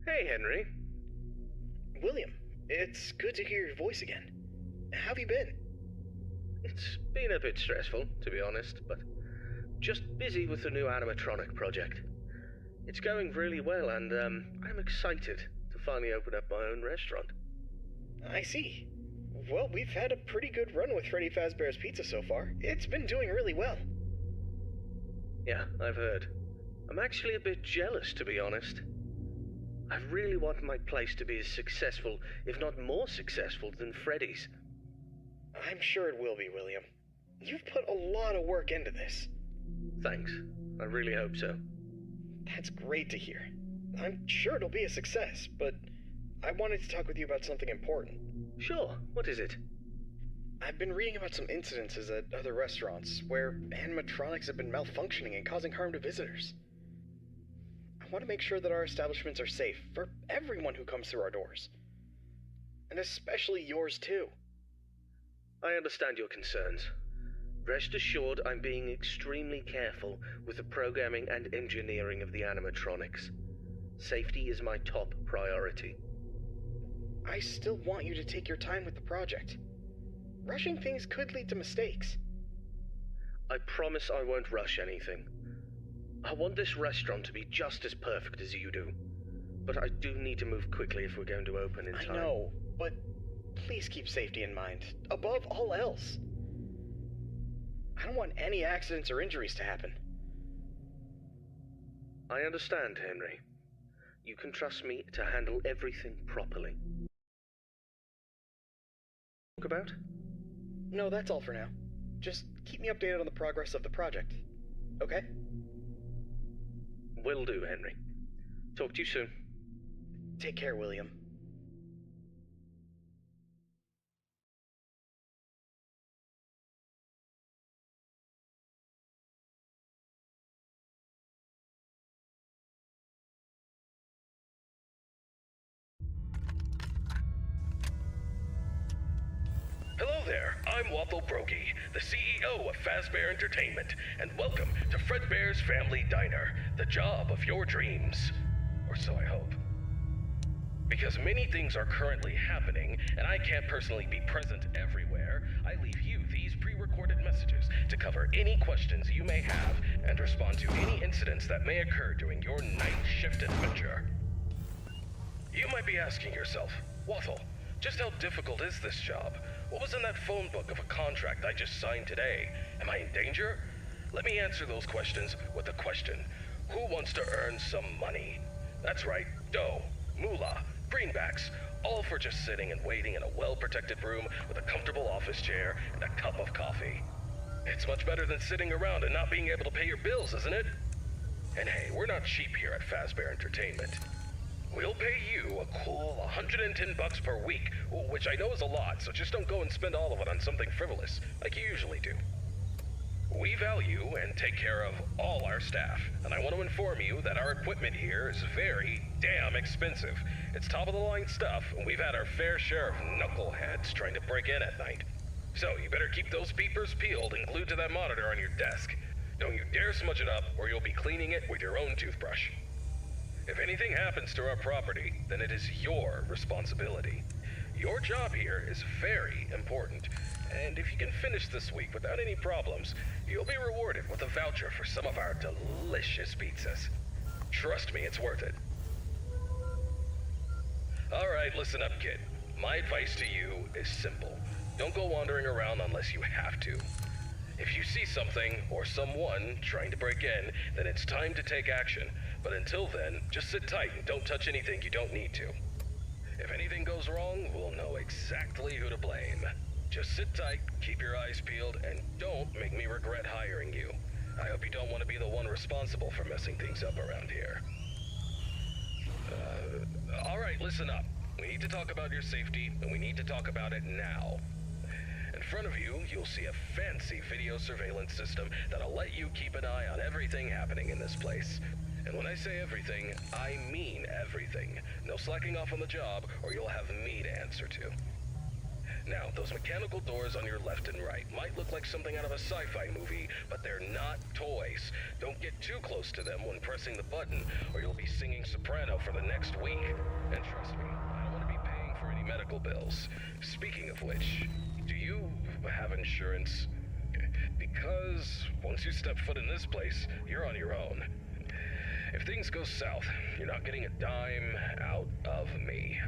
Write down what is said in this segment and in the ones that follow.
Hey, Henry. William, it's good to hear your voice again. How have you been? It's been a bit stressful, to be honest, but just busy with the new animatronic project. It's going really well, and I'm excited to finally open up my own restaurant. I see. Well, we've had a pretty good run with Freddy Fazbear's Pizza so far. It's been doing really well. Yeah, I've heard. I'm actually a bit jealous, to be honest. I really want my place to be as successful, if not more successful, than Freddy's. I'm sure it will be, William. You've put a lot of work into this. Thanks. I really hope so. That's great to hear. I'm sure it'll be a success, but I wanted to talk with you about something important. Sure, what is it? I've been reading about some incidences at other restaurants where animatronics have been malfunctioning and causing harm to visitors. I want to make sure that our establishments are safe for everyone who comes through our doors. And especially yours too. I understand your concerns. Rest assured I'm being extremely careful with the programming and engineering of the animatronics. Safety is my top priority. I still want you to take your time with the project. Rushing things could lead to mistakes. I promise I won't rush anything. I want this restaurant to be just as perfect as you do. But I do need to move quickly if we're going to open in time. I know, but please keep safety in mind, above all else. I don't want any accidents or injuries to happen. I understand, Henry. You can trust me to handle everything properly. Talk about? No, that's all for now. Just keep me updated on the progress of the project. Okay? Will do, Henry. Talk to you soon. Take care, William. Hello there, I'm Waffle Brokey, the CEO of Fazbear Entertainment, and welcome to Fredbear's Family Diner, the job of your dreams. Or so I hope. Because many things are currently happening, and I can't personally be present everywhere, I leave you these pre-recorded messages to cover any questions you may have and respond to any incidents that may occur during your night shift adventure. You might be asking yourself, Waffle, just how difficult is this job? What was in that phone book of a contract I just signed today? Am I in danger? Let me answer those questions with a question. Who wants to earn some money? That's right, dough, moolah, greenbacks, all for just sitting and waiting in a well-protected room with a comfortable office chair and a cup of coffee. It's much better than sitting around and not being able to pay your bills, isn't it? And hey, we're not cheap here at Fazbear Entertainment. We'll pay you a cool $110 per week, which I know is a lot, so just don't go and spend all of it on something frivolous, like you usually do. We value and take care of all our staff, and I want to inform you that our equipment here is very damn expensive. It's top-of-the-line stuff, and we've had our fair share of knuckleheads trying to break in at night. So you better keep those peepers peeled and glued to that monitor on your desk. Don't you dare smudge it up, or you'll be cleaning it with your own toothbrush. If anything happens to our property, then it is your responsibility. Your job here is very important, and if you can finish this week without any problems, you'll be rewarded with a voucher for some of our delicious pizzas. Trust me, it's worth it. Alright, listen up, kid. My advice to you is simple. Don't go wandering around unless you have to. If you see something or someone trying to break in, then it's time to take action. But until then, just sit tight and don't touch anything you don't need to. If anything goes wrong, we'll know exactly who to blame. Just sit tight, keep your eyes peeled, and don't make me regret hiring you. I hope you don't want to be the one responsible for messing things up around here. Alright, listen up. We need to talk about your safety, and we need to talk about it now. In front of you, you'll see a fancy video surveillance system that'll let you keep an eye on everything happening in this place. And when I say everything, I mean everything. No slacking off on the job, or you'll have me to answer to. Now, those mechanical doors on your left and right might look like something out of a sci-fi movie, but they're not toys. Don't get too close to them when pressing the button, or you'll be singing soprano for the next week. And trust me, I don't want to be paying for any medical bills. Speaking of which, do you have insurance? Because once you step foot in this place, you're on your own. If things go south, you're not getting a dime out of me.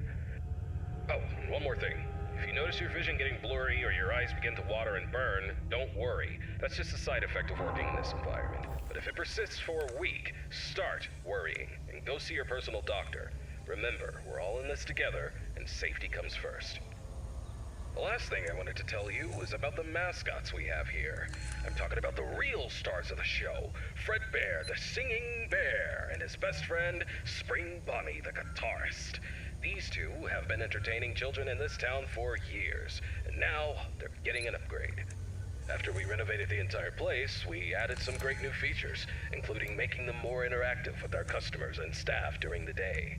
Oh, one more thing. If you notice your vision getting blurry or your eyes begin to water and burn, don't worry. That's just a side effect of working in this environment. But if it persists for a week, start worrying and go see your personal doctor. Remember, we're all in this together, and safety comes first. The last thing I wanted to tell you is about the mascots we have here. I'm talking about the real stars of the show. Fredbear, the singing bear, and his best friend, Spring Bonnie, the guitarist. These two have been entertaining children in this town for years, and now they're getting an upgrade. After we renovated the entire place, we added some great new features, including making them more interactive with our customers and staff during the day.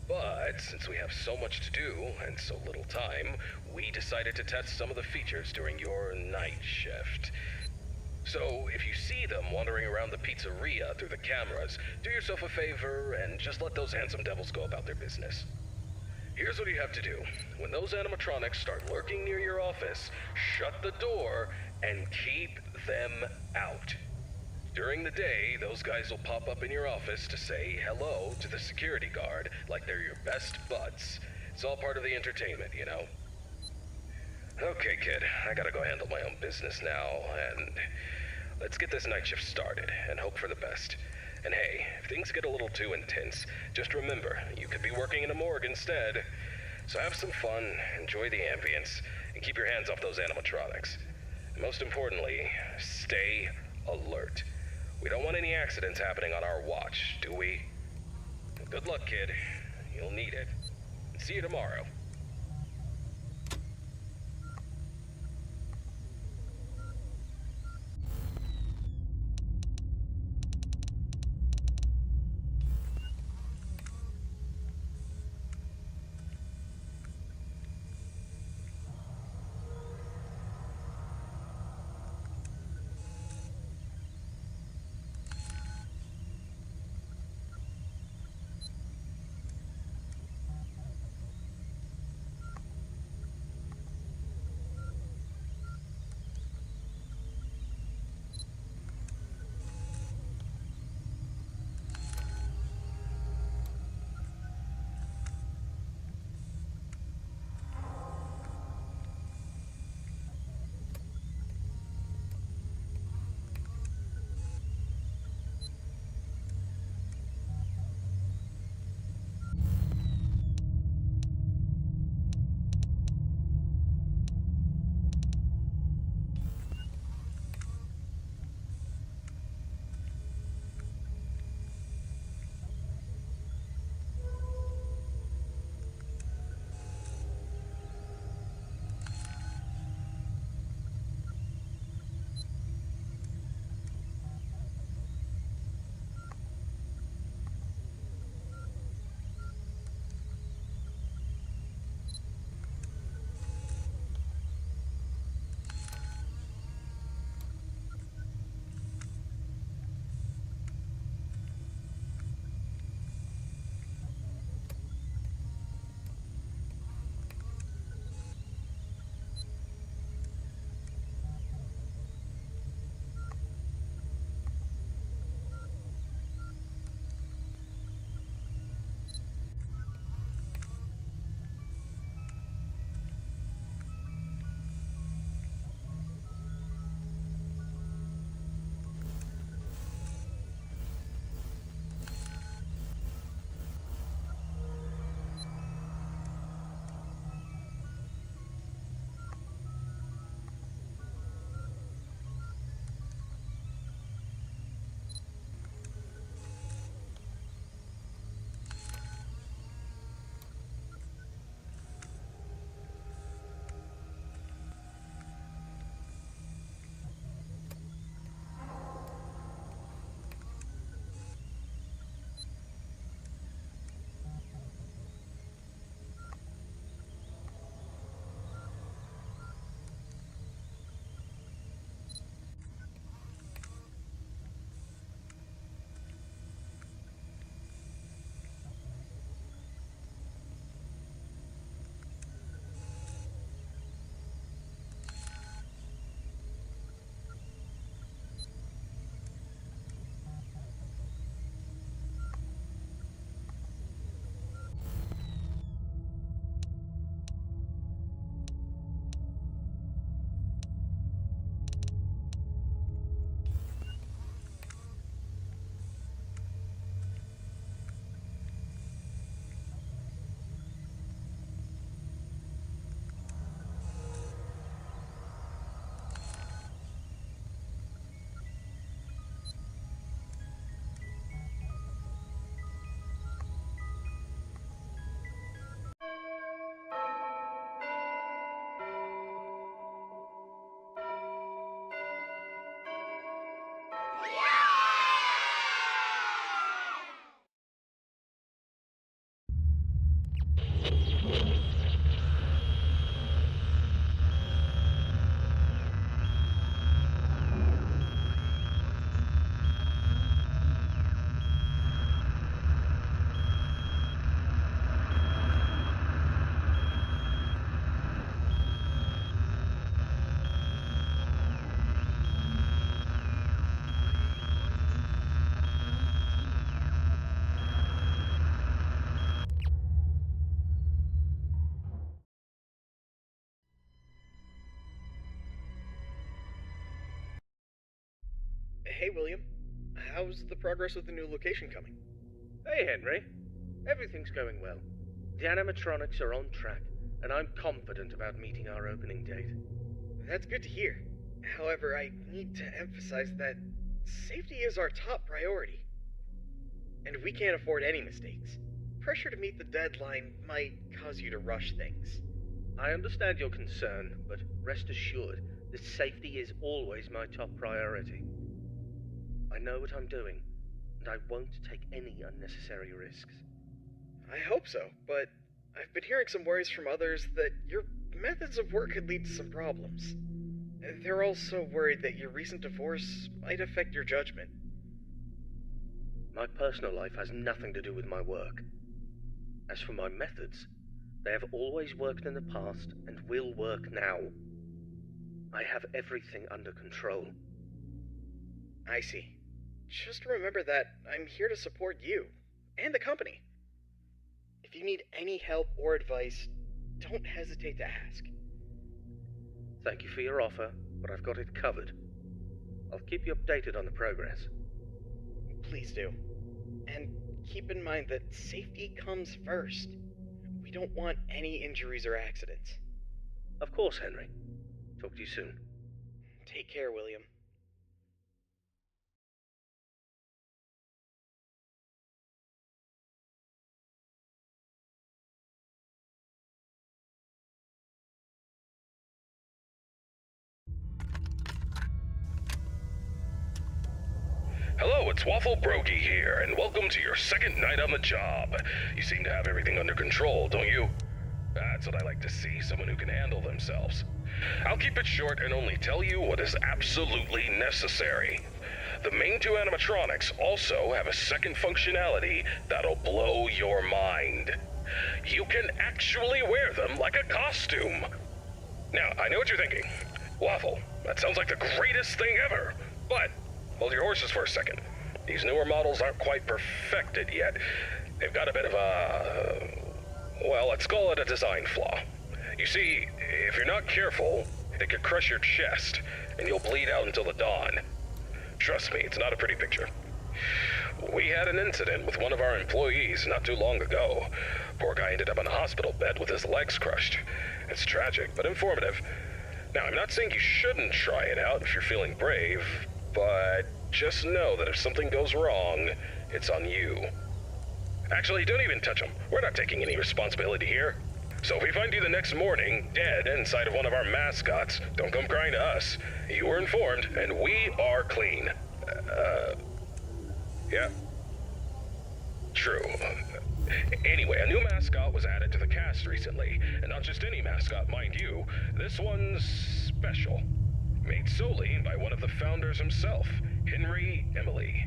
But since we have so much to do and so little time, we decided to test some of the features during your night shift. So if you see them wandering around the pizzeria through the cameras, do yourself a favor and just let those handsome devils go about their business. Here's what you have to do. When those animatronics start lurking near your office, shut the door and keep them out. During the day, those guys will pop up in your office to say hello to the security guard like they're your best buds. It's all part of the entertainment, you know? Okay, kid, I gotta go handle my own business now, and let's get this night shift started and hope for the best. And hey, if things get a little too intense, just remember, you could be working in a morgue instead. So have some fun, enjoy the ambience, and keep your hands off those animatronics. And most importantly, stay alert. We don't want any accidents happening on our watch, do we? Good luck, kid. You'll need it. See you tomorrow. Hey, William. How's the progress with the new location coming? Hey, Henry. Everything's going well. The animatronics are on track, and I'm confident about meeting our opening date. That's good to hear. However, I need to emphasize that safety is our top priority. And we can't afford any mistakes. Pressure to meet the deadline might cause you to rush things. I understand your concern, but rest assured that safety is always my top priority. I know what I'm doing, and I won't take any unnecessary risks. I hope so, but I've been hearing some worries from others that your methods of work could lead to some problems. They're also worried that your recent divorce might affect your judgment. My personal life has nothing to do with my work. As for my methods, they have always worked in the past and will work now. I have everything under control. I see. Just remember that I'm here to support you and the company. If you need any help or advice, don't hesitate to ask. Thank you for your offer, but I've got it covered. I'll keep you updated on the progress. Please do. And keep in mind that safety comes first. We don't want any injuries or accidents. Of course, Henry. Talk to you soon. Take care, William. Hello, it's Waffle Brokey here, and welcome to your second night on the job. You seem to have everything under control, don't you? That's what I like to see, someone who can handle themselves. I'll keep it short and only tell you what is absolutely necessary. The main two animatronics also have a second functionality that'll blow your mind. You can actually wear them like a costume. Now, I know what you're thinking. Waffle, that sounds like the greatest thing ever, but hold your horses for a second. These newer models aren't quite perfected yet. They've got a bit of a... well, let's call it a design flaw. You see, if you're not careful, it could crush your chest, and you'll bleed out until the dawn. Trust me, it's not a pretty picture. We had an incident with one of our employees not too long ago. Poor guy ended up in a hospital bed with his legs crushed. It's tragic, but informative. Now, I'm not saying you shouldn't try it out if you're feeling brave, but just know that if something goes wrong, it's on you. Actually, don't even touch them. We're not taking any responsibility here. So if we find you the next morning, dead inside of one of our mascots, don't come crying to us. You were informed, and we are clean. Yeah. True. Anyway, a new mascot was added to the cast recently. And not just any mascot, mind you. This one's special. Made solely by one of the founders himself, Henry Emily.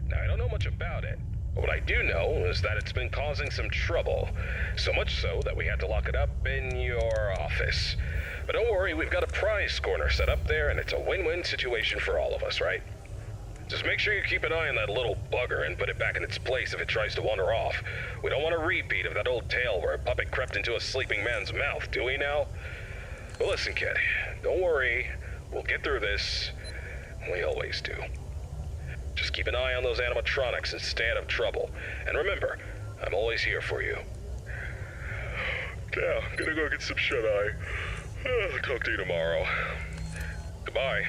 Now, I don't know much about it, but what I do know is that it's been causing some trouble. So much so that we had to lock it up in your office. But don't worry, we've got a prize corner set up there, and it's a win-win situation for all of us, right? Just make sure you keep an eye on that little bugger and put it back in its place if it tries to wander off. We don't want a repeat of that old tale where a puppet crept into a sleeping man's mouth, do we now? Well, listen, kid, don't worry. We'll get through this. We always do. Just keep an eye on those animatronics and stay out of trouble. And remember, I'm always here for you. Yeah, I'm gonna go get some shut-eye. Talk to you tomorrow. Goodbye.